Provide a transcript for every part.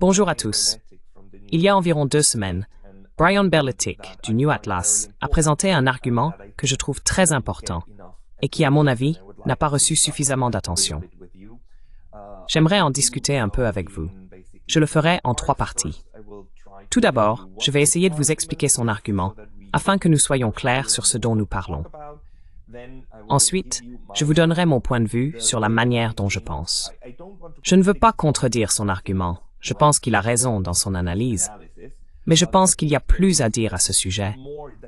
Bonjour à tous. Il y a environ 2 semaines, Brian Berletic du New Atlas a présenté un argument que je trouve très important et qui, à mon avis, n'a pas reçu suffisamment d'attention. J'aimerais en discuter un peu avec vous. Je le ferai en 3 parties. Tout d'abord, je vais essayer de vous expliquer son argument afin que nous soyons clairs sur ce dont nous parlons. Ensuite, je vous donnerai mon point de vue sur la manière dont je pense. Je ne veux pas contredire son argument. Je pense qu'il a raison dans son analyse. Mais je pense qu'il y a plus à dire à ce sujet,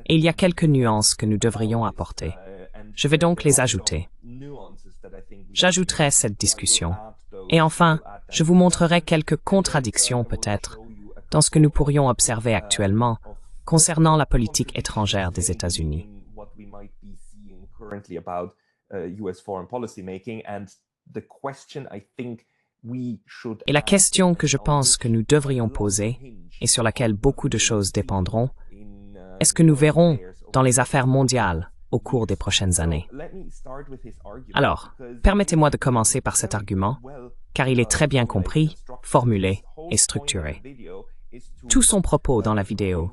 et il y a quelques nuances que nous devrions apporter. Je vais donc les ajouter. J'ajouterai cette discussion. Et enfin, je vous montrerai quelques contradictions peut-être dans ce que nous pourrions observer actuellement concernant la politique étrangère des États-Unis. Et la question que je pense que nous devrions poser, et sur laquelle beaucoup de choses dépendront, est-ce que nous verrons dans les affaires mondiales au cours des prochaines années? Alors, permettez-moi de commencer par cet argument, car il est très bien compris, formulé et structuré. Tout son propos dans la vidéo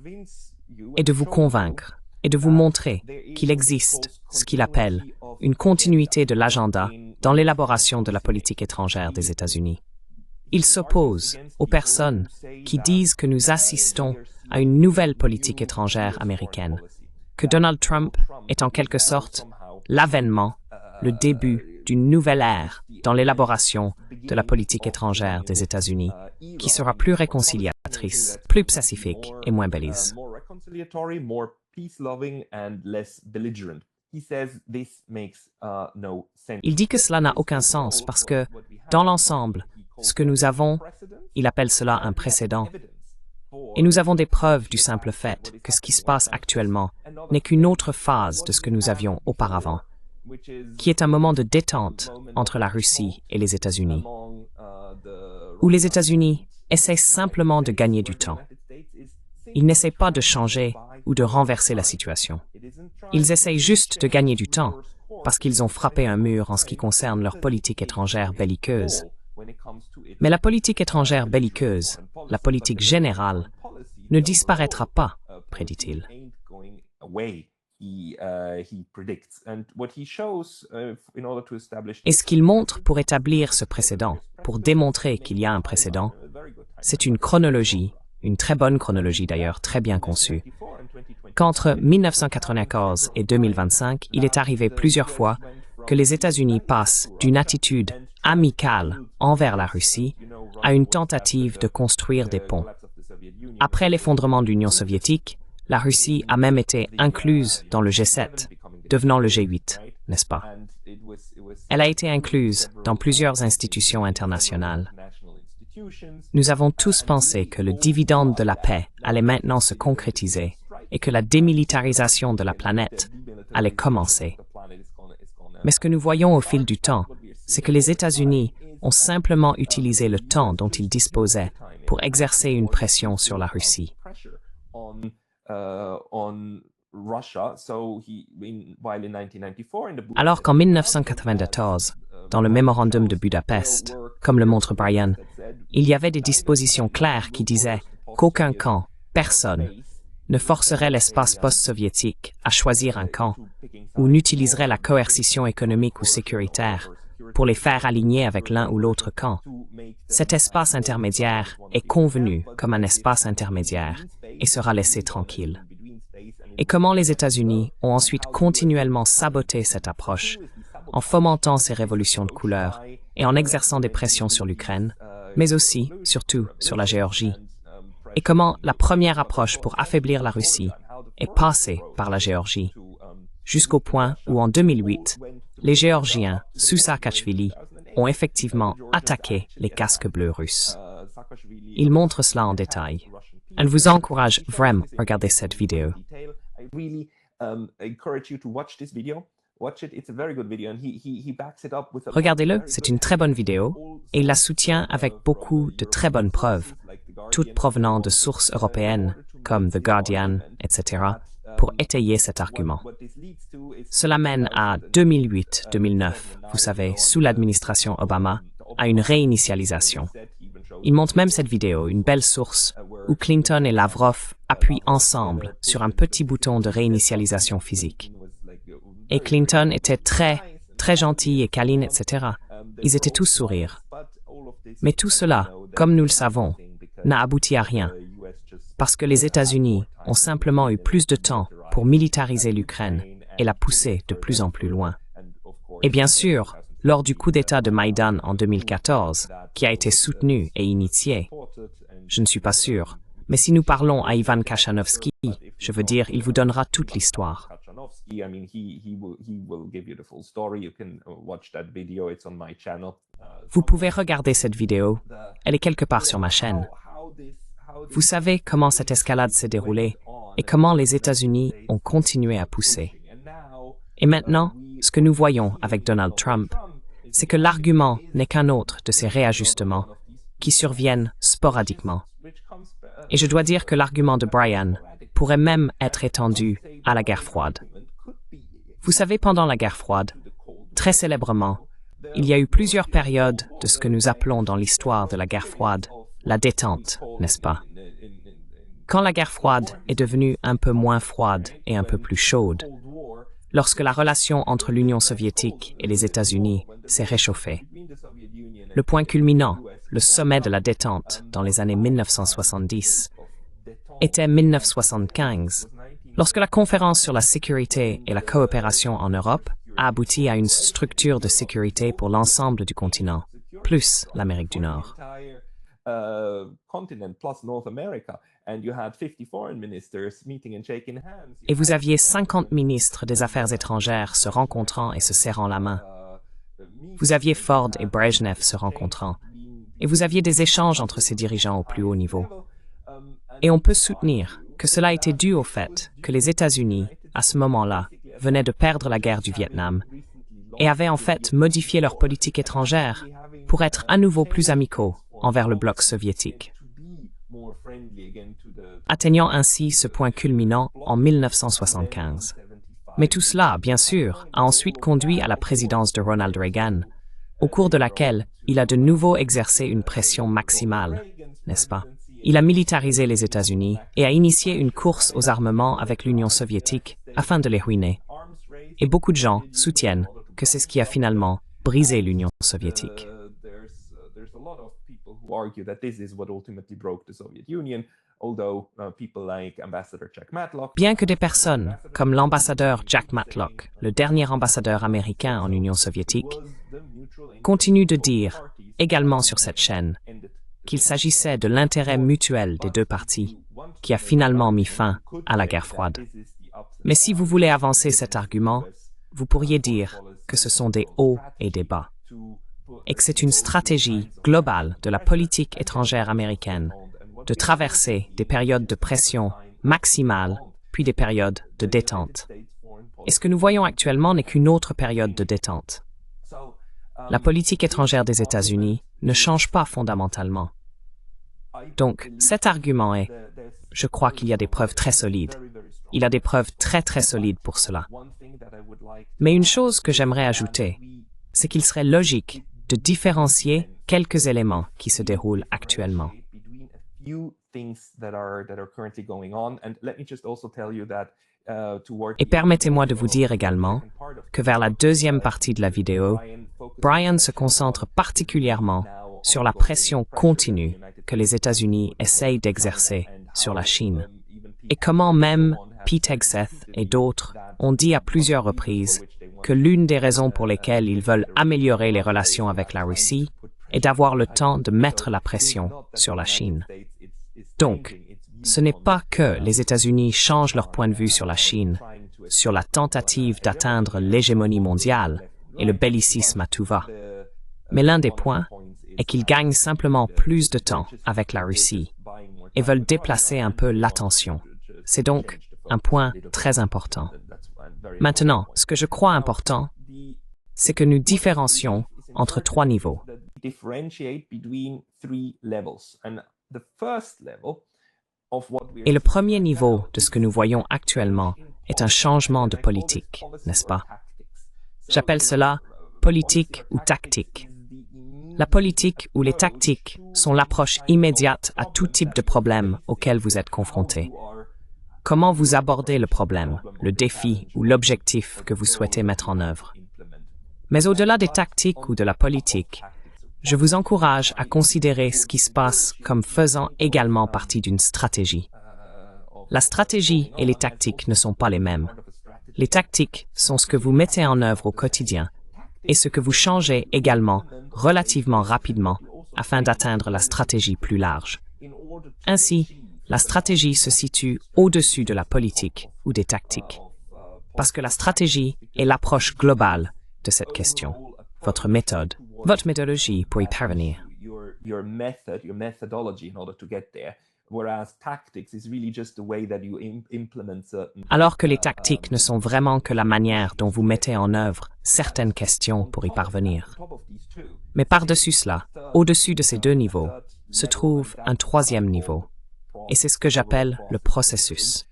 est de vous convaincre et de vous montrer qu'il existe ce qu'il appelle une continuité de l'agenda dans l'élaboration de la politique étrangère des États-Unis. Il s'oppose aux personnes qui disent que nous assistons à une nouvelle politique étrangère américaine, que Donald Trump est en quelque sorte l'avènement, le début d'une nouvelle ère dans l'élaboration de la politique étrangère des États-Unis, qui sera plus réconciliatrice, plus pacifique et moins belliqueuse. Il dit que cela n'a aucun sens parce que, dans l'ensemble, ce que nous avons, il appelle cela un précédent. Et nous avons des preuves du simple fait que ce qui se passe actuellement n'est qu'une autre phase de ce que nous avions auparavant, qui est un moment de détente entre la Russie et les États-Unis, où les États-Unis essaient simplement de gagner du temps. Ils n'essaient pas de changer ou de renverser la situation. Ils essayent juste de gagner du temps parce qu'ils ont frappé un mur en ce qui concerne leur politique étrangère belliqueuse. Mais la politique étrangère belliqueuse, la politique générale, ne disparaîtra pas, prédit-il. Et ce qu'il montre pour établir ce précédent, pour démontrer qu'il y a un précédent, c'est une chronologie, une très bonne chronologie d'ailleurs, très bien conçue, qu'entre 1994 et 2025, il est arrivé plusieurs fois que les États-Unis passent d'une attitude amicale envers la Russie à une tentative de construire des ponts. Après l'effondrement de l'Union soviétique, la Russie a même été incluse dans le G7, devenant le G8, n'est-ce pas? Elle a été incluse dans plusieurs institutions internationales. Nous avons tous pensé que le dividende de la paix allait maintenant se concrétiser et que la démilitarisation de la planète allait commencer. Mais ce que nous voyons au fil du temps, c'est que les États-Unis ont simplement utilisé le temps dont ils disposaient pour exercer une pression sur la Russie. Alors qu'en 1994, dans le mémorandum de Budapest, comme le montre Brian, il y avait des dispositions claires qui disaient qu'aucun camp, personne, ne forcerait l'espace post-soviétique à choisir un camp ou n'utiliserait la coercition économique ou sécuritaire pour les faire aligner avec l'un ou l'autre camp. Cet espace intermédiaire est convenu comme un espace intermédiaire et sera laissé tranquille. Et comment les États-Unis ont ensuite continuellement saboté cette approche en fomentant ces révolutions de couleur et en exerçant des pressions sur l'Ukraine, mais aussi, surtout, sur la Géorgie. Et comment la première approche pour affaiblir la Russie est passée par la Géorgie, jusqu'au point où en 2008, les Géorgiens, sous Saakachvili, ont effectivement attaqué les casques bleus russes. Il montre cela en détail. Elle vous encourage vraiment à regarder cette vidéo. Regardez-le, c'est une très bonne vidéo et il la soutient avec beaucoup de très bonnes preuves, toutes provenant de sources européennes comme The Guardian, etc., pour étayer cet argument. Cela mène à 2008-2009, vous savez, sous l'administration Obama, à une réinitialisation. Il montre même cette vidéo, une belle source, où Clinton et Lavrov appuient ensemble sur un petit bouton de réinitialisation physique. Et Clinton était très gentil et câline, etc. Ils étaient tous sourires. Mais tout cela, comme nous le savons, n'a abouti à rien, parce que les États-Unis ont simplement eu plus de temps pour militariser l'Ukraine et la pousser de plus en plus loin. Et bien sûr, lors du coup d'État de Maïdan en 2014, qui a été soutenu et initié, je ne suis pas sûr, mais si nous parlons à Ivan Khachanovsky, je veux dire, il vous donnera toute l'histoire. Vous pouvez regarder cette vidéo, elle est quelque part sur ma chaîne. Vous savez comment cette escalade s'est déroulée et comment les États-Unis ont continué à pousser. Et maintenant, ce que nous voyons avec Donald Trump, c'est que l'argument n'est qu'un autre de ces réajustements qui surviennent sporadiquement. Et je dois dire que l'argument de Brian pourrait même être étendu à la guerre froide. Vous savez, pendant la guerre froide, très célèbrement, il y a eu plusieurs périodes de ce que nous appelons dans l'histoire de la guerre froide la détente, n'est-ce pas? Quand la guerre froide est devenue un peu moins froide et un peu plus chaude, lorsque la relation entre l'Union soviétique et les États-Unis s'est réchauffée. Le point culminant, le sommet de la détente dans les années 1970, était 1975, lorsque la conférence sur la sécurité et la coopération en Europe a abouti à une structure de sécurité pour l'ensemble du continent, plus l'Amérique du Nord. Et vous aviez 50 ministres des Affaires étrangères se rencontrant et se serrant la main. Vous aviez Ford et Brezhnev se rencontrant. Et vous aviez des échanges entre ces dirigeants au plus haut niveau. Et on peut soutenir que cela était dû au fait que les États-Unis, à ce moment-là, venaient de perdre la guerre du Vietnam et avaient en fait modifié leur politique étrangère pour être à nouveau plus amicaux envers le bloc soviétique, atteignant ainsi ce point culminant en 1975. Mais tout cela, bien sûr, a ensuite conduit à la présidence de Ronald Reagan, au cours de laquelle il a de nouveau exercé une pression maximale, n'est-ce pas? Il a militarisé les États-Unis et a initié une course aux armements avec l'Union soviétique afin de les ruiner. Et beaucoup de gens soutiennent que c'est ce qui a finalement brisé l'Union soviétique. Bien que des personnes, comme l'ambassadeur Jack Matlock, le dernier ambassadeur américain en Union soviétique, continuent de dire, également sur cette chaîne, qu'il s'agissait de l'intérêt mutuel des deux parties, qui a finalement mis fin à la guerre froide. Mais si vous voulez avancer cet argument, vous pourriez dire que ce sont des hauts et des bas, et que c'est une stratégie globale de la politique étrangère américaine de traverser des périodes de pression maximale, puis des périodes de détente. Et ce que nous voyons actuellement n'est qu'une autre période de détente. La politique étrangère des États-Unis ne change pas fondamentalement. Donc, cet argument est, je crois qu'il y a des preuves très solides. Il a des preuves très solides pour cela. Mais une chose que j'aimerais ajouter, c'est qu'il serait logique de différencier quelques éléments qui se déroulent actuellement. Et permettez-moi de vous dire également que vers la deuxième partie de la vidéo, Brian se concentre particulièrement sur la pression continue que les États-Unis essayent d'exercer sur la Chine, et comment même Pete Hegseth et d'autres ont dit à plusieurs reprises que l'une des raisons pour lesquelles ils veulent améliorer les relations avec la Russie est d'avoir le temps de mettre la pression sur la Chine. Donc, ce n'est pas que les États-Unis changent leur point de vue sur la Chine, sur la tentative d'atteindre l'hégémonie mondiale et le bellicisme à tout va. Mais l'un des points est qu'ils gagnent simplement plus de temps avec la Russie et veulent déplacer un peu l'attention. C'est donc un point très important. Maintenant, ce que je crois important, c'est que nous différencions entre trois niveaux. Et le premier niveau de ce que nous voyons actuellement est un changement de politique, n'est-ce pas? J'appelle cela politique ou tactique. La politique ou les tactiques sont l'approche immédiate à tout type de problème auquel vous êtes confronté. Comment vous abordez le problème, le défi ou l'objectif que vous souhaitez mettre en œuvre. Mais au-delà des tactiques ou de la politique, je vous encourage à considérer ce qui se passe comme faisant également partie d'une stratégie. La stratégie et les tactiques ne sont pas les mêmes. Les tactiques sont ce que vous mettez en œuvre au quotidien et ce que vous changez également relativement rapidement afin d'atteindre la stratégie plus large. Ainsi, la stratégie se situe au-dessus de la politique ou des tactiques, parce que la stratégie est l'approche globale de cette question, votre méthode, votre méthodologie pour y parvenir. Your methodology in order to get there. Whereas tactics is really just the way that you implement certain. Alors que les tactiques ne sont vraiment que la manière dont vous mettez en œuvre certaines questions pour y parvenir. Mais par-dessus cela, au-dessus de ces deux niveaux, se trouve un troisième niveau. Et c'est ce que j'appelle le processus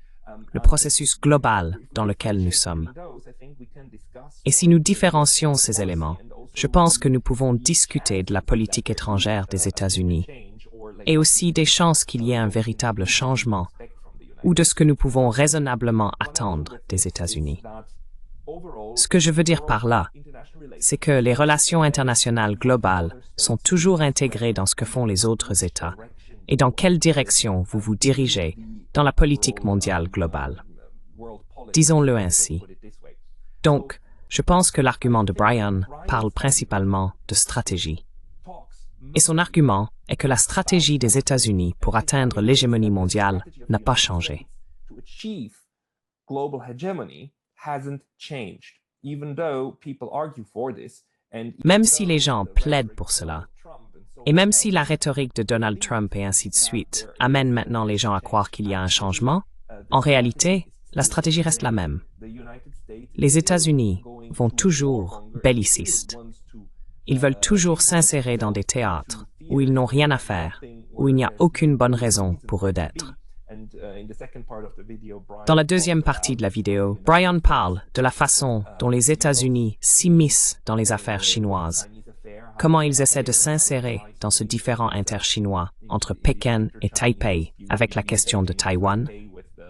global dans lequel nous sommes. Et si nous différencions ces éléments, je pense que nous pouvons discuter de la politique étrangère des États-Unis et aussi des chances qu'il y ait un véritable changement ou de ce que nous pouvons raisonnablement attendre des États-Unis. Ce que je veux dire par là, c'est que les relations internationales globales sont toujours intégrées dans ce que font les autres États et dans quelle direction vous vous dirigez dans la politique mondiale globale. Disons-le ainsi. Donc, je pense que l'argument de Brian parle principalement de stratégie. Et son argument est que la stratégie des États-Unis pour atteindre l'hégémonie mondiale n'a pas changé. Même si les gens plaident pour cela, et même si la rhétorique de Donald Trump et ainsi de suite amène maintenant les gens à croire qu'il y a un changement, en réalité, la stratégie reste la même. Les États-Unis vont toujours bellicistes. Ils veulent toujours s'insérer dans des théâtres où ils n'ont rien à faire, où il n'y a aucune bonne raison pour eux d'être. Dans la deuxième partie de la vidéo, Brian parle de la façon dont les États-Unis s'immiscent dans les affaires chinoises, comment ils essaient de s'insérer dans ce différend interchinois entre Pékin et Taipei avec la question de Taïwan,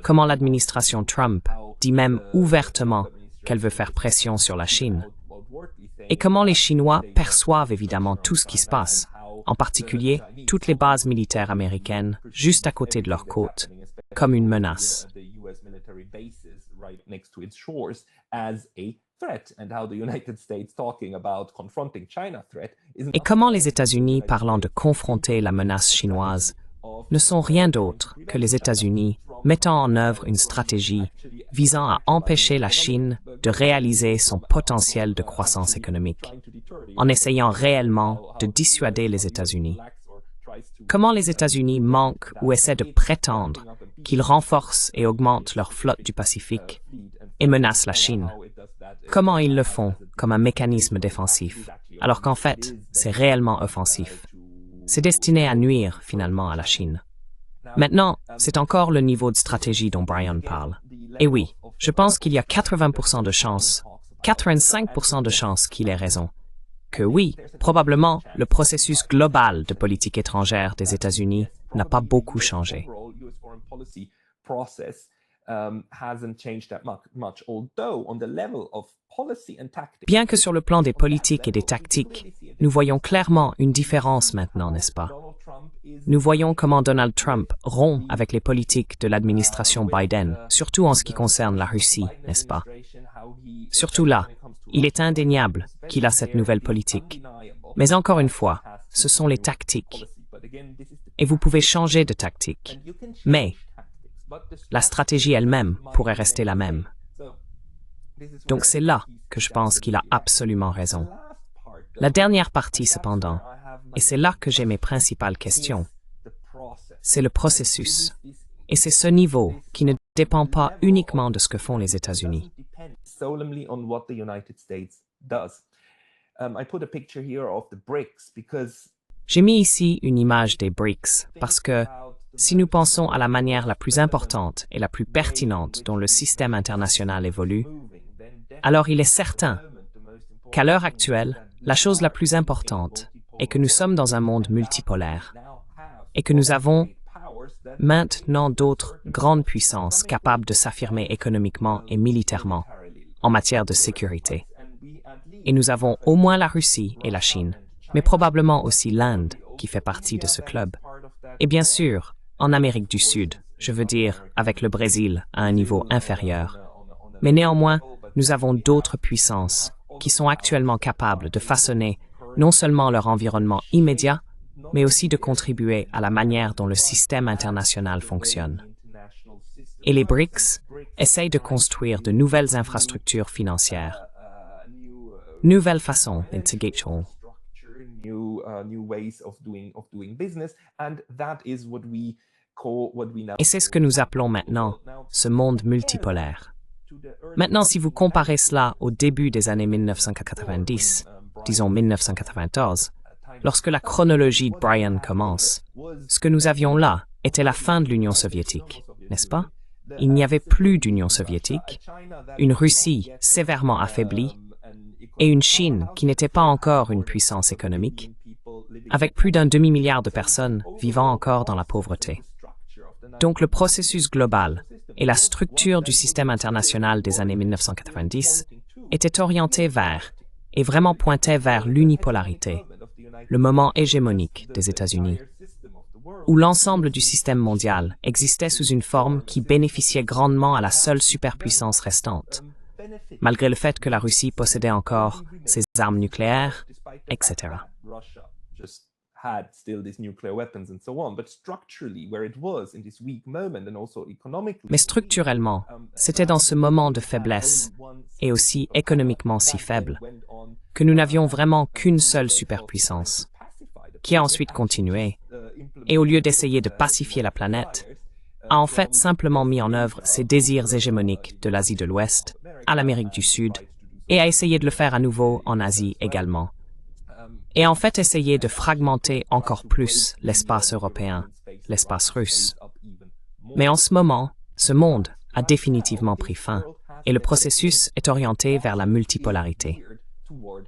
comment l'administration Trump dit même ouvertement qu'elle veut faire pression sur la Chine, et comment les Chinois perçoivent évidemment tout ce qui se passe, en particulier toutes les bases militaires américaines juste à côté de leurs côtes, comme une menace. Et comment les États-Unis, parlant de confronter la menace chinoise, ne sont rien d'autre que les États-Unis mettant en œuvre une stratégie visant à empêcher la Chine de réaliser son potentiel de croissance économique, en essayant réellement de dissuader les États-Unis. Comment les États-Unis manquent ou essaient de prétendre qu'ils renforcent et augmentent leur flotte du Pacifique et menacent la Chine? Comment ils le font comme un mécanisme défensif, alors qu'en fait, c'est réellement offensif? C'est destiné à nuire finalement à la Chine. Maintenant, c'est encore le niveau de stratégie dont Brian parle. Et oui, je pense qu'il y a 80% de chances, 85% de chances qu'il ait raison. Que oui, probablement, le processus global de politique étrangère des États-Unis n'a pas beaucoup changé. Bien que sur le plan des politiques et des tactiques, nous voyons clairement une différence maintenant, n'est-ce pas? Nous voyons comment Donald Trump rompt avec les politiques de l'administration Biden, surtout en ce qui concerne la Russie, n'est-ce pas? Surtout là, il est indéniable qu'il a cette nouvelle politique. Mais encore une fois, ce sont les tactiques. Et vous pouvez changer de tactique. Mais la stratégie elle-même pourrait rester la même. Donc c'est là que je pense qu'il a absolument raison. La dernière partie, cependant, et c'est là que j'ai mes principales questions, c'est le processus. Et c'est ce niveau qui ne dépend pas uniquement de ce que font les États-Unis. J'ai mis ici une image des BRICS parce que si nous pensons à la manière la plus importante et la plus pertinente dont le système international évolue, alors il est certain qu'à l'heure actuelle, la chose la plus importante est que nous sommes dans un monde multipolaire et que nous avons maintenant d'autres grandes puissances capables de s'affirmer économiquement et militairement en matière de sécurité. Et nous avons au moins la Russie et la Chine, mais probablement aussi l'Inde qui fait partie de ce club. Et bien sûr, en Amérique du Sud, je veux dire avec le Brésil à un niveau inférieur. Mais néanmoins, nous avons d'autres puissances qui sont actuellement capables de façonner non seulement leur environnement immédiat, mais aussi de contribuer à la manière dont le système international fonctionne. Et les BRICS essayent de construire de nouvelles infrastructures financières, nouvelles façons d'integration. Et c'est ce que nous appelons maintenant ce monde multipolaire. Maintenant, si vous comparez cela au début des années 1990, disons 1994, lorsque la chronologie de Bryan commence, ce que nous avions là était la fin de l'Union soviétique, n'est-ce pas? Il n'y avait plus d'Union soviétique, une Russie sévèrement affaiblie et une Chine qui n'était pas encore une puissance économique, avec plus d'un demi-milliard de personnes vivant encore dans la pauvreté. Donc le processus global et la structure du système international des années 1990 étaient orientés vers et vraiment pointaient vers l'unipolarité, le moment hégémonique des États-Unis, où l'ensemble du système mondial existait sous une forme qui bénéficiait grandement à la seule superpuissance restante, malgré le fait que la Russie possédait encore ses armes nucléaires, etc. Mais structurellement, c'était dans ce moment de faiblesse, et aussi économiquement si faible, que nous n'avions vraiment qu'une seule superpuissance, qui a ensuite continué, et au lieu d'essayer de pacifier la planète, a en fait simplement mis en œuvre ses désirs hégémoniques de l'Asie de l'Ouest à l'Amérique du Sud, et a essayé de le faire à nouveau en Asie également. Et en fait essayer de fragmenter encore plus l'espace européen, l'espace russe. Mais en ce moment, ce monde a définitivement pris fin, et le processus est orienté vers la multipolarité.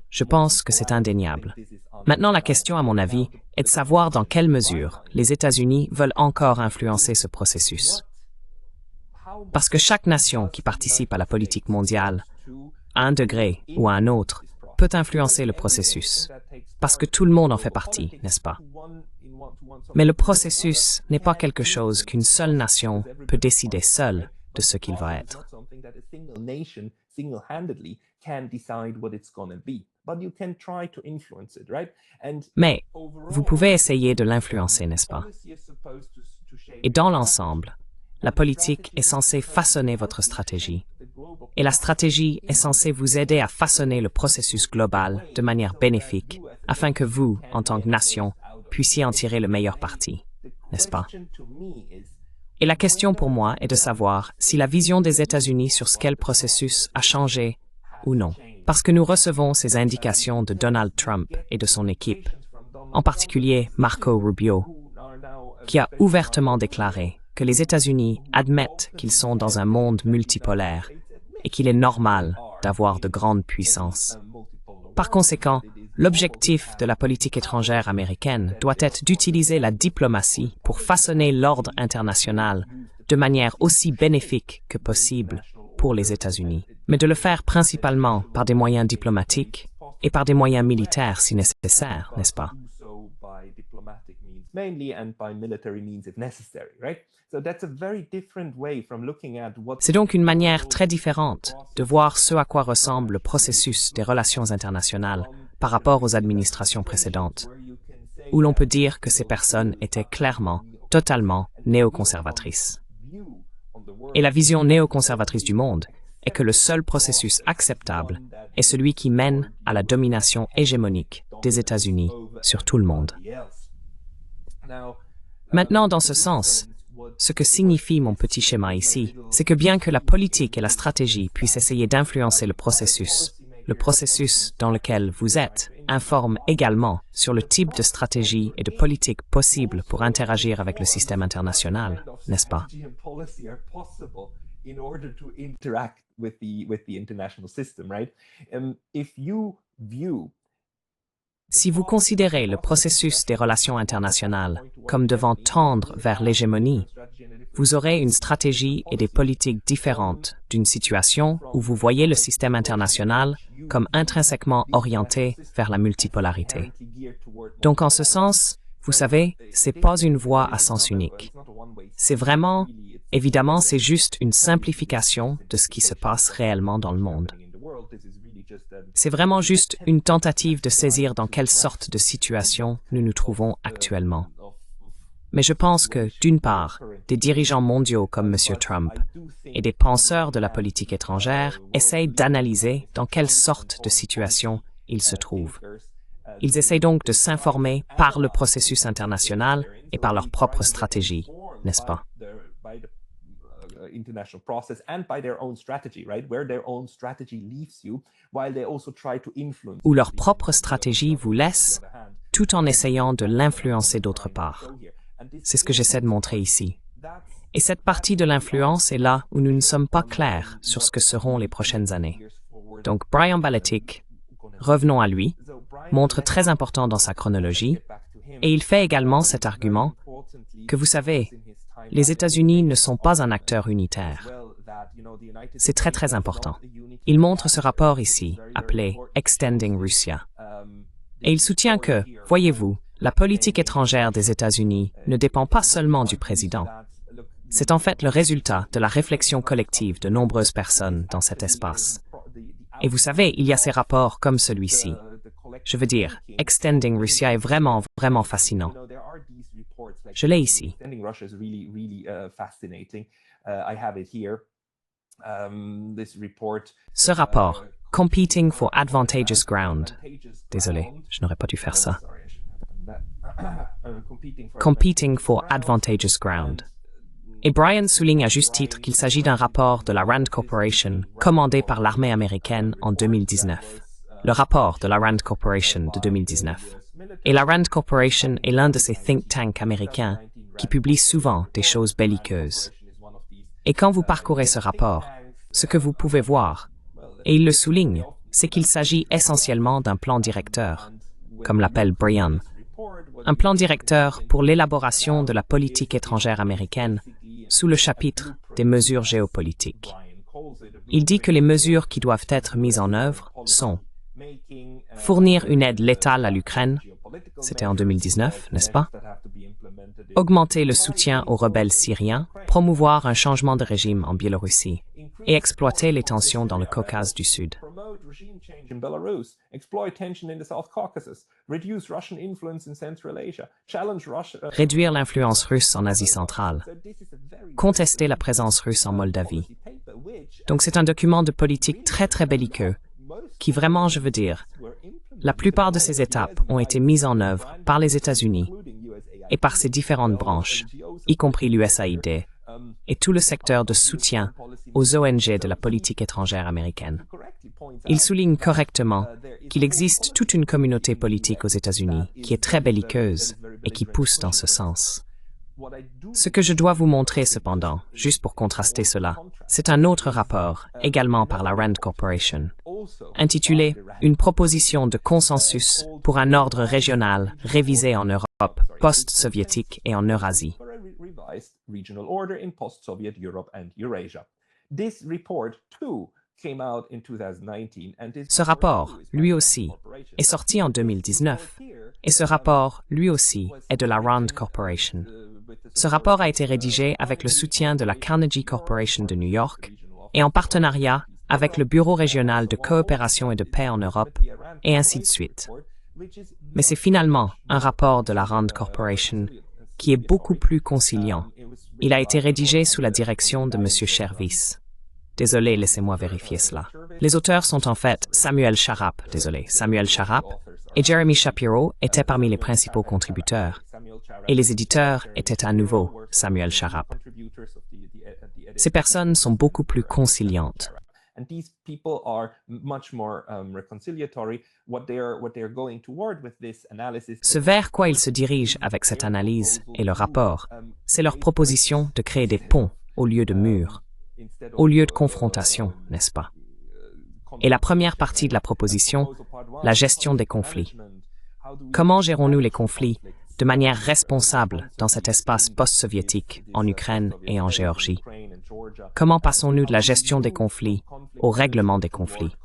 Je pense que c'est indéniable. Maintenant, la question, à mon avis, est de savoir dans quelle mesure les États-Unis veulent encore influencer ce processus. Parce que chaque nation qui participe à la politique mondiale, à un degré ou à un autre, peut influencer le processus. Parce que tout le monde en fait partie, n'est-ce pas? Mais le processus n'est pas quelque chose qu'une seule nation peut décider seule de ce qu'il va être. Mais vous pouvez essayer de l'influencer, n'est-ce pas? Et dans l'ensemble, la politique est censée façonner votre stratégie. Et la stratégie est censée vous aider à façonner le processus global de manière bénéfique, afin que vous, en tant que nation, puissiez en tirer le meilleur parti, n'est-ce pas? Et la question pour moi est de savoir si la vision des États-Unis sur ce qu'est le processus a changé ou non. Parce que nous recevons ces indications de Donald Trump et de son équipe, en particulier Marco Rubio, qui a ouvertement déclaré que les États-Unis admettent qu'ils sont dans un monde multipolaire et qu'il est normal d'avoir de grandes puissances. Par conséquent, l'objectif de la politique étrangère américaine doit être d'utiliser la diplomatie pour façonner l'ordre international de manière aussi bénéfique que possible pour les États-Unis, mais de le faire principalement par des moyens diplomatiques et par des moyens militaires si nécessaire, n'est-ce pas? C'est donc une manière très différente de voir ce à quoi ressemble le processus des relations internationales par rapport aux administrations précédentes, où l'on peut dire que ces personnes étaient clairement, totalement néoconservatrices. Et la vision néoconservatrice du monde est que le seul processus acceptable est celui qui mène à la domination hégémonique des États-Unis sur tout le monde. Maintenant, dans ce sens, ce que signifie mon petit schéma ici, c'est que bien que la politique et la stratégie puissent essayer d'influencer le processus dans lequel vous êtes informe également sur le type de stratégie et de politique possible pour interagir avec le système international, n'est-ce pas? Si vous considérez le processus des relations internationales comme devant tendre vers l'hégémonie, vous aurez une stratégie et des politiques différentes d'une situation où vous voyez le système international comme intrinsèquement orienté vers la multipolarité. Donc en ce sens, vous savez, c'est pas une voie à sens unique. C'est vraiment, évidemment, c'est juste une simplification de ce qui se passe réellement dans le monde. C'est vraiment juste une tentative de saisir dans quelle sorte de situation nous nous trouvons actuellement. Mais je pense que, d'une part, des dirigeants mondiaux comme M. Trump et des penseurs de la politique étrangère essayent d'analyser dans quelle sorte de situation ils se trouvent. Ils essayent donc de s'informer par le processus international et par leur propre stratégie, n'est-ce pas? International process and by their own strategy, right? Where their own strategy leaves you, while they also try to influence. Où leur propre stratégie vous laisse, tout en essayant de l'influencer d'autre part. C'est ce que j'essaie de montrer ici. Et cette partie de l'influence est là où nous ne sommes pas clairs sur ce que seront les prochaines années. Donc Brian Baletic, revenons à lui, montre très important dans sa chronologie, et il fait également cet argument que vous savez, les États-Unis ne sont pas un acteur unitaire. C'est très très important. Il montre ce rapport ici, appelé Extending Russia. Et il soutient que, voyez-vous, la politique étrangère des États-Unis ne dépend pas seulement du président. C'est en fait le résultat de la réflexion collective de nombreuses personnes dans cet espace. Et vous savez, il y a ces rapports comme celui-ci. Je veux dire, Extending Russia est vraiment, vraiment fascinant. Je l'ai ici. Ce rapport, Competing for Advantageous Ground. Désolé, je n'aurais pas dû faire ça. Competing for Advantageous Ground. Et Brian souligne à juste titre qu'il s'agit d'un rapport de la Rand Corporation commandé par l'armée américaine en 2019. Le rapport de la Rand Corporation de 2019. Et la Rand Corporation est l'un de ces think tanks américains qui publient souvent des choses belliqueuses. Et quand vous parcourez ce rapport, ce que vous pouvez voir, et il le souligne, c'est qu'il s'agit essentiellement d'un plan directeur, comme l'appelle Brian, un plan directeur pour l'élaboration de la politique étrangère américaine sous le chapitre des mesures géopolitiques. Il dit que les mesures qui doivent être mises en œuvre sont fournir une aide létale à l'Ukraine, c'était en 2019, n'est-ce pas? Augmenter le soutien aux rebelles syriens, promouvoir un changement de régime en Biélorussie et exploiter les tensions dans le Caucase du Sud. Réduire l'influence russe en Asie centrale. Contester la présence russe en Moldavie. Donc c'est un document de politique très très belliqueux qui vraiment, je veux dire, la plupart de ces étapes ont été mises en œuvre par les États-Unis et par ses différentes branches, y compris l'USAID, et tout le secteur de soutien aux ONG de la politique étrangère américaine. Il souligne correctement qu'il existe toute une communauté politique aux États-Unis qui est très belliqueuse et qui pousse dans ce sens. Ce que je dois vous montrer cependant, juste pour contraster cela, c'est un autre rapport, également par la Rand Corporation, intitulé « Une proposition de consensus pour un ordre régional révisé en Europe post-soviétique et en Eurasie ». Ce rapport, lui aussi, est sorti en 2019, et ce rapport, lui aussi, est de la Rand Corporation. Ce rapport a été rédigé avec le soutien de la Carnegie Corporation de New York et en partenariat avec le Bureau régional de coopération et de paix en Europe, et ainsi de suite. Mais c'est finalement un rapport de la Rand Corporation qui est beaucoup plus conciliant. Il a été rédigé sous la direction de M. Shervis. Désolé, laissez-moi vérifier cela. Les auteurs sont en fait Samuel Sharap et Jeremy Shapiro étaient parmi les principaux contributeurs. Et les éditeurs étaient à nouveau Samuel Sharap. Ces personnes sont beaucoup plus conciliantes. Ce vers quoi ils se dirigent avec cette analyse et le rapport, c'est leur proposition de créer des ponts au lieu de murs, au lieu de confrontation, n'est-ce pas? Et la première partie de la proposition, la gestion des conflits. Comment gérons-nous les conflits de manière responsable dans cet espace post-soviétique en Ukraine et en Géorgie? Comment passons-nous de la gestion des conflits au règlement des conflits?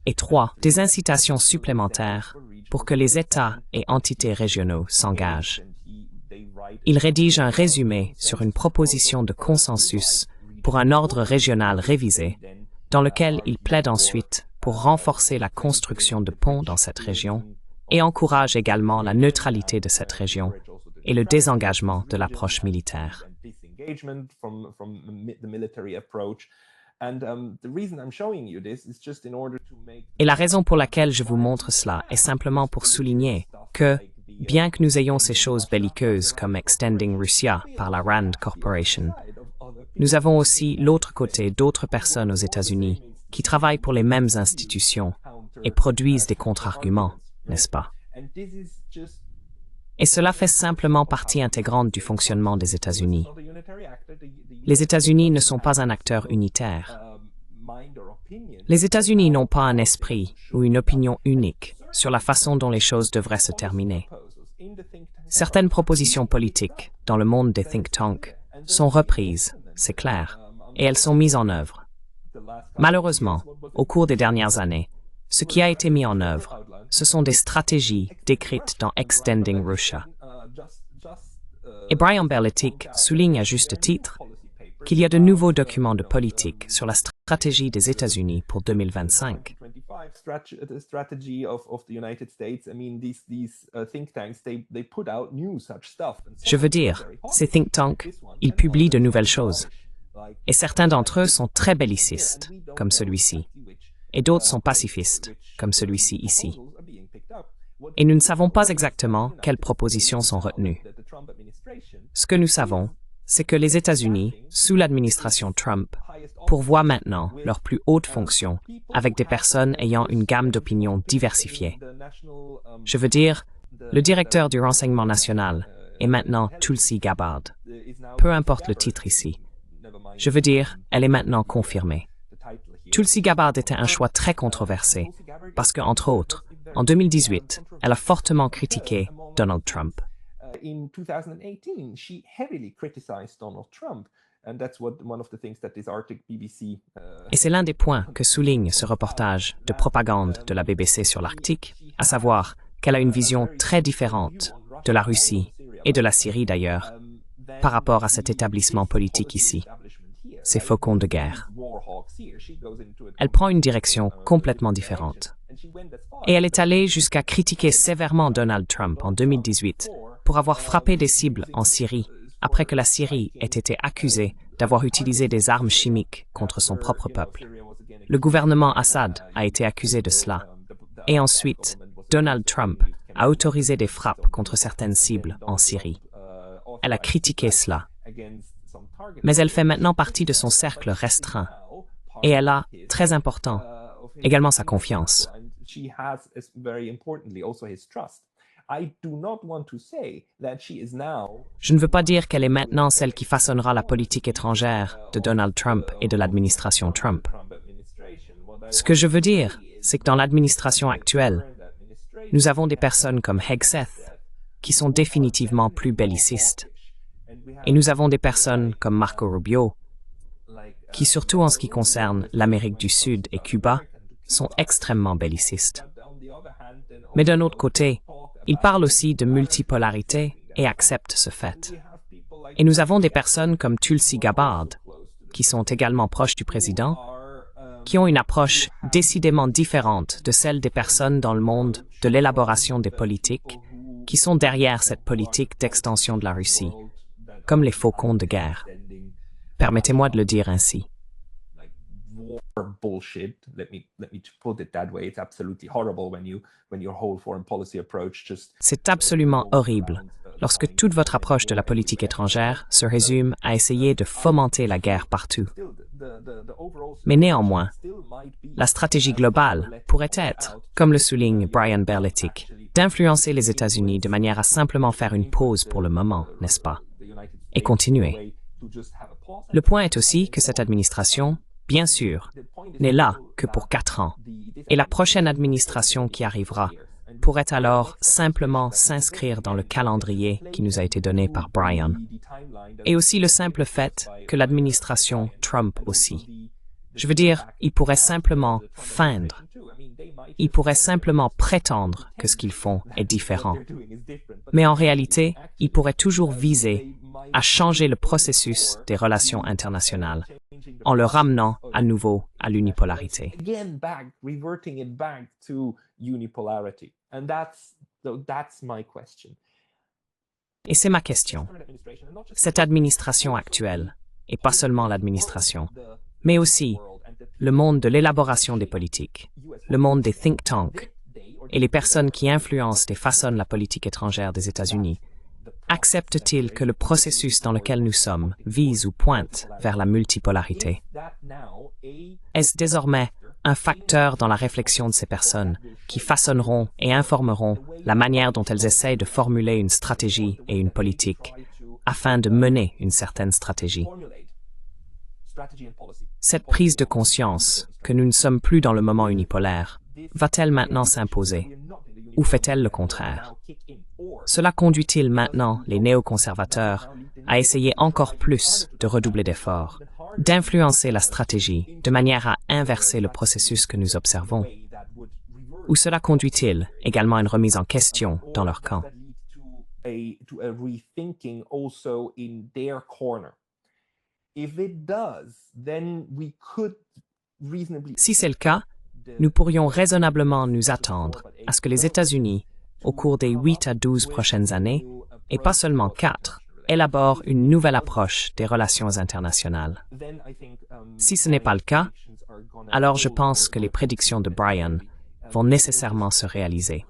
Et 3. Des incitations supplémentaires pour que les États et entités régionaux s'engagent. Il rédige un résumé sur une proposition de consensus pour un ordre régional révisé, dans lequel il plaide ensuite pour renforcer la construction de ponts dans cette région et encourage également la neutralité de cette région et le désengagement de l'approche militaire. Et la raison pour laquelle je vous montre cela est simplement pour souligner que, bien que nous ayons ces choses belliqueuses comme Extending Russia par la RAND Corporation, nous avons aussi l'autre côté d'autres personnes aux États-Unis qui travaillent pour les mêmes institutions et produisent des contre-arguments, n'est-ce pas? Et cela fait simplement partie intégrante du fonctionnement des États-Unis. Les États-Unis ne sont pas un acteur unitaire. Les États-Unis n'ont pas un esprit ou une opinion unique sur la façon dont les choses devraient se terminer. Certaines propositions politiques dans le monde des think tanks sont reprises, c'est clair, et elles sont mises en œuvre. Malheureusement, au cours des dernières années, ce qui a été mis en œuvre, ce sont des stratégies décrites dans Extending Russia. Et Brian Berletic souligne à juste titre qu'il y a de nouveaux documents de politique sur la stratégie des États-Unis pour 2025. Je veux dire, ces think tanks, ils publient de nouvelles choses. Et certains d'entre eux sont très bellicistes, comme celui-ci, et d'autres sont pacifistes, comme celui-ci ici. Et nous ne savons pas exactement quelles propositions sont retenues. Ce que nous savons, c'est que les États-Unis, sous l'administration Trump, pourvoient maintenant leurs plus hautes fonctions avec des personnes ayant une gamme d'opinions diversifiées. Je veux dire, le directeur du renseignement national est maintenant Tulsi Gabbard. Peu importe le titre ici. Je veux dire, elle est maintenant confirmée. Tulsi Gabbard était un choix très controversé parce que, entre autres, en 2018, elle a fortement critiqué Donald Trump. Et c'est l'un des points que souligne ce reportage de propagande de la BBC sur l'Arctique, à savoir qu'elle a une vision très différente de la Russie et de la Syrie d'ailleurs, par rapport à cet établissement politique ici, ces faucons de guerre. Elle prend une direction complètement différente. Et elle est allée jusqu'à critiquer sévèrement Donald Trump en 2018 pour avoir frappé des cibles en Syrie après que la Syrie ait été accusée d'avoir utilisé des armes chimiques contre son propre peuple. Le gouvernement Assad a été accusé de cela. Et ensuite, Donald Trump a autorisé des frappes contre certaines cibles en Syrie. Elle a critiqué cela. Mais elle fait maintenant partie de son cercle restreint. Et elle a, très important, également sa confiance. Je ne veux pas dire qu'elle est maintenant celle qui façonnera la politique étrangère de Donald Trump et de l'administration Trump. Ce que je veux dire, c'est que dans l'administration actuelle, nous avons des personnes comme Hegseth, qui sont définitivement plus bellicistes. Et nous avons des personnes comme Marco Rubio, qui, surtout en ce qui concerne l'Amérique du Sud et Cuba, sont extrêmement bellicistes. Mais d'un autre côté, ils parlent aussi de multipolarité et acceptent ce fait. Et nous avons des personnes comme Tulsi Gabbard, qui sont également proches du président, qui ont une approche décidément différente de celle des personnes dans le monde de l'élaboration des politiques, qui sont derrière cette politique d'extension de la Russie, comme les faucons de guerre. Permettez-moi de le dire ainsi. C'est absolument horrible lorsque toute votre approche de la politique étrangère se résume à essayer de fomenter la guerre partout. Mais néanmoins, la stratégie globale pourrait être, comme le souligne Brian Berletic, d'influencer les États-Unis de manière à simplement faire une pause pour le moment, n'est-ce pas? Et continuer. Le point est aussi que cette administration, bien sûr, n'est là que pour 4 ans. Et la prochaine administration qui arrivera pourrait alors simplement s'inscrire dans le calendrier qui nous a été donné par Brian. Et aussi le simple fait que l'administration Trump aussi. Je veux dire, ils pourraient simplement feindre. Ils pourraient simplement prétendre que ce qu'ils font est différent. Mais en réalité, ils pourraient toujours viser à changer le processus des relations internationales en le ramenant à nouveau à l'unipolarité. Et c'est ma question. Cette administration actuelle, et pas seulement l'administration, mais aussi le monde de l'élaboration des politiques, le monde des think tanks et les personnes qui influencent et façonnent la politique étrangère des États-Unis, acceptent-ils que le processus dans lequel nous sommes vise ou pointe vers la multipolarité? Est-ce désormais un facteur dans la réflexion de ces personnes qui façonneront et informeront la manière dont elles essayent de formuler une stratégie et une politique afin de mener une certaine stratégie? Cette prise de conscience que nous ne sommes plus dans le moment unipolaire va-t-elle maintenant s'imposer ou fait-elle le contraire? Cela conduit-il maintenant les néoconservateurs à essayer encore plus de redoubler d'efforts, d'influencer la stratégie de manière à inverser le processus que nous observons? Ou cela conduit-il également à une remise en question dans leur camp? Si c'est le cas, nous pourrions raisonnablement nous attendre à ce que les États-Unis, au cours des 8 à 12 prochaines années, et pas seulement 4, élaborent une nouvelle approche des relations internationales. Si ce n'est pas le cas, alors je pense que les prédictions de Brian vont nécessairement se réaliser.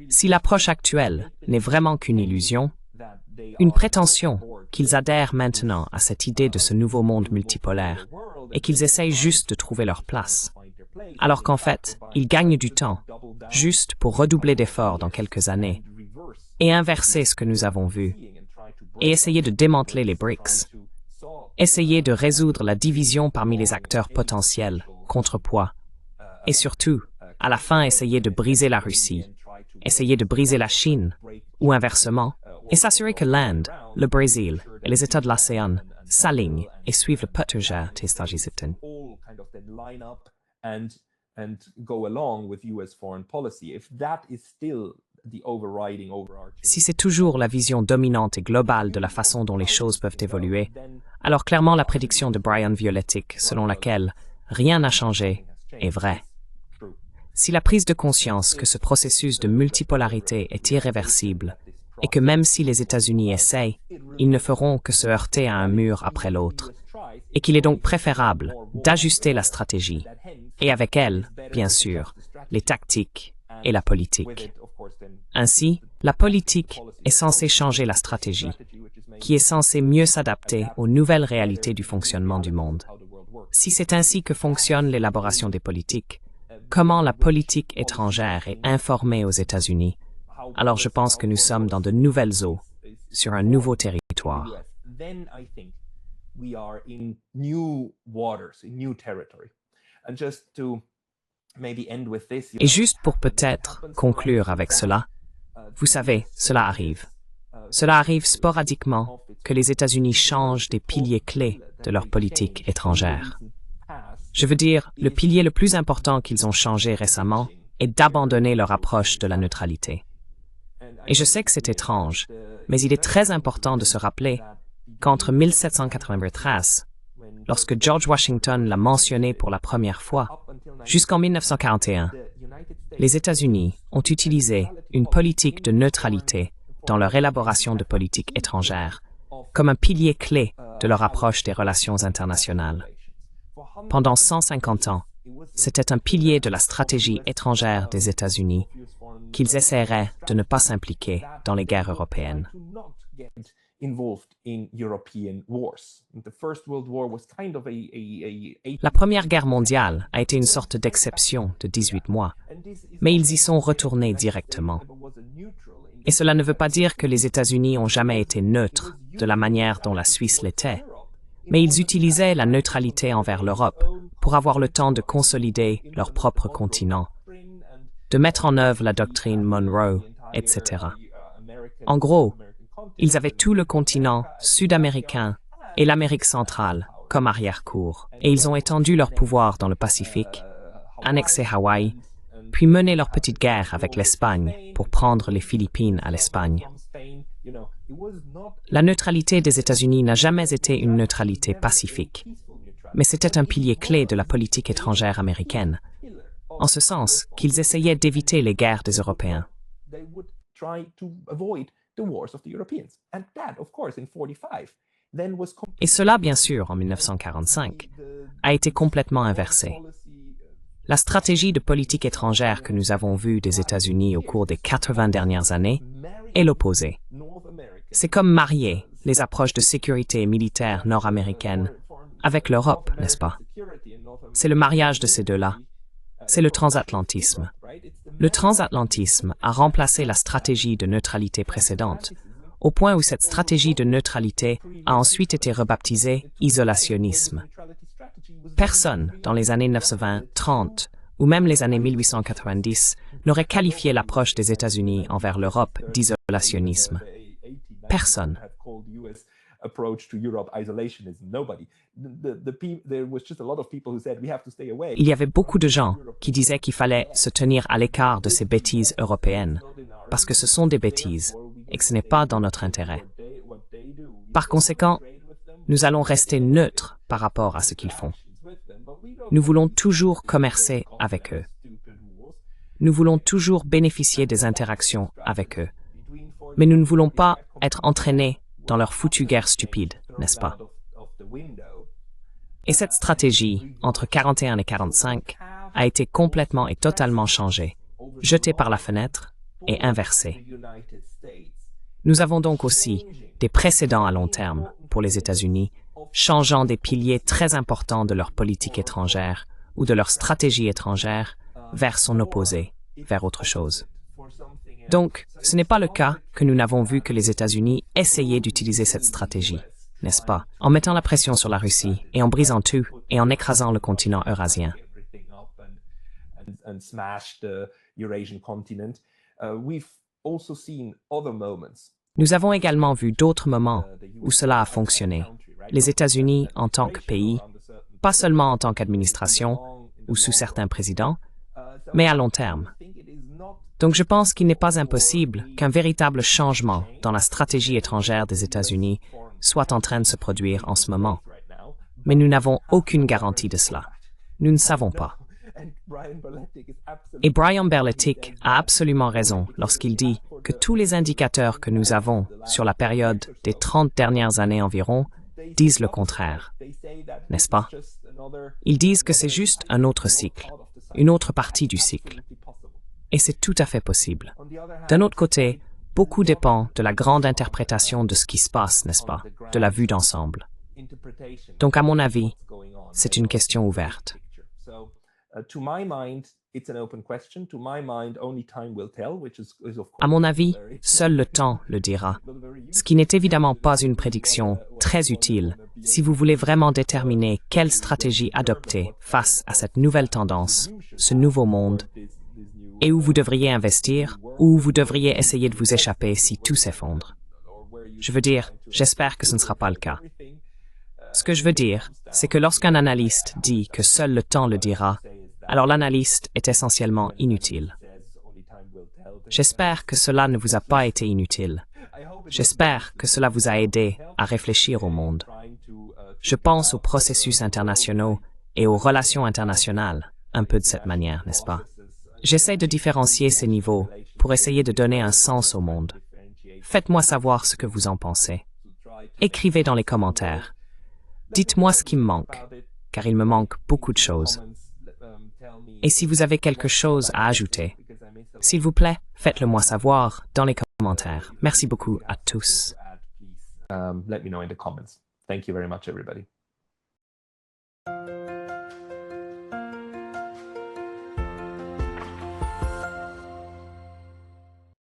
Si l'approche actuelle n'est vraiment qu'une illusion, une prétention qu'ils adhèrent maintenant à cette idée de ce nouveau monde multipolaire et qu'ils essayent juste de trouver leur place, alors qu'en fait, ils gagnent du temps, juste pour redoubler d'efforts dans quelques années, et inverser ce que nous avons vu, et essayer de démanteler les BRICS, essayer de résoudre la division parmi les acteurs potentiels, contrepoids, et surtout, à la fin, essayer de briser la Russie, essayer de briser la Chine, ou inversement, et s'assurer que l'Inde, le Brésil et les États de l'ASEAN s'alignent et suivent le Pöttering des États-Unis. And go along with US foreign policy. If that is still the overriding. Si c'est toujours la vision dominante et globale de la façon dont les choses peuvent évoluer, alors clairement la prédiction de Brian Violetic, selon laquelle rien n'a changé, est vraie. Si la prise de conscience que ce processus de multipolarité est irréversible et que même si les États-Unis essayent, ils ne feront que se heurter à un mur après l'autre, et qu'il est donc préférable d'ajuster la stratégie, et avec elle, bien sûr, les tactiques et la politique. Ainsi, la politique est censée changer la stratégie, qui est censée mieux s'adapter aux nouvelles réalités du fonctionnement du monde. Si c'est ainsi que fonctionne l'élaboration des politiques, comment la politique étrangère est informée aux États-Unis, alors je pense que nous sommes dans de nouvelles eaux, sur un nouveau territoire. We are in new waters, in new territory. And just to maybe end with this, Et juste pour peut-être conclure avec cela, vous savez, cela arrive. Cela arrive sporadiquement que les États-Unis changent des piliers clés de leur politique étrangère. Je veux dire, le pilier le plus important qu'ils ont changé récemment est d'abandonner leur approche de la neutralité. Et je sais que c'est étrange, mais il est très important de se rappeler qu'entre 1793, lorsque George Washington l'a mentionné pour la première fois, jusqu'en 1941, les États-Unis ont utilisé une politique de neutralité dans leur élaboration de politique étrangère, comme un pilier clé de leur approche des relations internationales. Pendant 150 ans, c'était un pilier de la stratégie étrangère des États-Unis qu'ils essaieraient de ne pas s'impliquer dans les guerres européennes. La Première Guerre mondiale a été une sorte d'exception de 18 mois, mais ils y sont retournés directement. Et cela ne veut pas dire que les États-Unis ont jamais été neutres de la manière dont la Suisse l'était, mais ils utilisaient la neutralité envers l'Europe pour avoir le temps de consolider leur propre continent de mettre en œuvre la doctrine Monroe, etc. En gros, ils avaient tout le continent sud-américain et l'Amérique centrale comme arrière-cour, et ils ont étendu leur pouvoir dans le Pacifique, annexé Hawaï, puis mené leur petite guerre avec l'Espagne pour prendre les Philippines à l'Espagne. La neutralité des États-Unis n'a jamais été une neutralité pacifique, mais c'était un pilier clé de la politique étrangère américaine, en ce sens qu'ils essayaient d'éviter les guerres des Européens. Et cela, bien sûr, en 1945, a été complètement inversé. La stratégie de politique étrangère que nous avons vue des États-Unis au cours des 80 dernières années est l'opposé. C'est comme marier les approches de sécurité militaire nord-américaine avec l'Europe, n'est-ce pas? C'est le mariage de ces deux-là. C'est le transatlantisme. Le transatlantisme a remplacé la stratégie de neutralité précédente, au point où cette stratégie de neutralité a ensuite été rebaptisée isolationnisme. Personne, dans les années 1920-30 ou même les années 1890, n'aurait qualifié l'approche des États-Unis envers l'Europe d'isolationnisme. Personne. Il y avait beaucoup de gens qui disaient qu'il fallait se tenir à l'écart de ces bêtises européennes, parce que ce sont des bêtises et que ce n'est pas dans notre intérêt. Par conséquent, nous allons rester neutres par rapport à ce qu'ils font. Nous voulons toujours commercer avec eux. Nous voulons toujours bénéficier des interactions avec eux. Mais nous ne voulons pas être entraînés dans leur foutue guerre stupide, n'est-ce pas? Et cette stratégie, entre 41 et 45, a été complètement et totalement changée, jetée par la fenêtre et inversée. Nous avons donc aussi des précédents à long terme pour les États-Unis, changeant des piliers très importants de leur politique étrangère ou de leur stratégie étrangère vers son opposé, vers autre chose. Donc, ce n'est pas le cas que nous n'avons vu que les États-Unis essayaient d'utiliser cette stratégie, n'est-ce pas, en mettant la pression sur la Russie et en brisant tout et en écrasant le continent eurasien. Nous avons également vu d'autres moments où cela a fonctionné. Les États-Unis en tant que pays, pas seulement en tant qu'administration ou sous certains présidents, mais à long terme. Donc je pense qu'il n'est pas impossible qu'un véritable changement dans la stratégie étrangère des États-Unis soit en train de se produire en ce moment. Mais nous n'avons aucune garantie de cela. Nous ne savons pas. Et Brian Berletic a absolument raison lorsqu'il dit que tous les indicateurs que nous avons sur la période des 30 dernières années environ disent le contraire, n'est-ce pas? Ils disent que c'est juste un autre cycle, une autre partie du cycle. Et c'est tout à fait possible. D'un autre côté, beaucoup dépend de la grande interprétation de ce qui se passe, n'est-ce pas? De la vue d'ensemble. Donc, à mon avis, c'est une question ouverte. À mon avis, seul le temps le dira, ce qui n'est évidemment pas une prédiction très utile si vous voulez vraiment déterminer quelle stratégie adopter face à cette nouvelle tendance, ce nouveau monde, et où vous devriez investir, ou où vous devriez essayer de vous échapper si tout s'effondre. Je veux dire, j'espère que ce ne sera pas le cas. Ce que je veux dire, c'est que lorsqu'un analyste dit que seul le temps le dira, alors l'analyste est essentiellement inutile. J'espère que cela ne vous a pas été inutile. J'espère que cela vous a aidé à réfléchir au monde. Je pense aux processus internationaux et aux relations internationales, un peu de cette manière, n'est-ce pas? J'essaie de différencier ces niveaux pour essayer de donner un sens au monde. Faites-moi savoir ce que vous en pensez. Écrivez dans les commentaires. Dites-moi ce qui me manque, car il me manque beaucoup de choses. Et si vous avez quelque chose à ajouter, s'il vous plaît, faites-le moi savoir dans les commentaires. Merci beaucoup à tous. Let me know in the comments. Thank you very much, everybody.